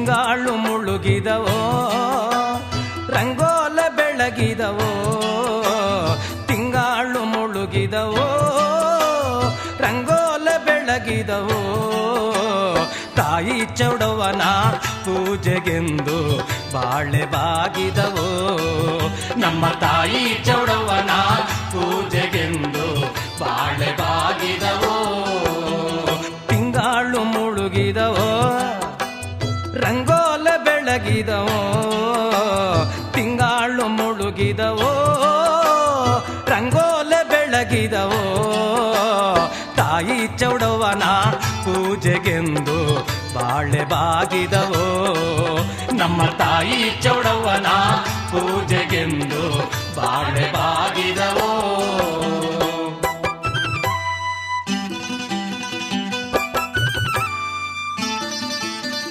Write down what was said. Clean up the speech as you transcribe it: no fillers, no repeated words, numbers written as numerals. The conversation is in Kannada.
ತಿಂಗಾಳು ಮುಳುಗಿದವೋ ರಂಗೋಲ ಬೆಳಗಿದವೋ ತಿಂಗಾಳು ಮುಳುಗಿದವೋ ರಂಗೋಲ ಬೆಳಗಿದವೋ ತಾಯಿ ಚೌಡವನ ಪೂಜೆಗೆಂದು ಬಾಳೆ ಬಾಗಿದವೋ ನಮ್ಮ ತಾಯಿ ಚೌಡವನ ಪೂಜೆಗೆಂದು ಬಾಳೆ ಬಾಗಿದವೋ ತಿಂಗಾಳು ಮುಳುಗಿದವೋ ರಂಗೋಲ ಬೆಳಗಿದವೋ ತಿಂಗಾಳು ಮುಳುಗಿದವೋ ರಂಗೋಲ ಬೆಳಗಿದವೋ ತಾಯಿ ಚೌಡವನ ಪೂಜೆಗೆಂದು ಬಾಳೆ ಬಾಗಿದವೋ ನಮ್ಮ ತಾಯಿ ಚೌಡವನ ಪೂಜೆಗೆಂದು ಬಾಳೆ ಬಾಗಿದವೋ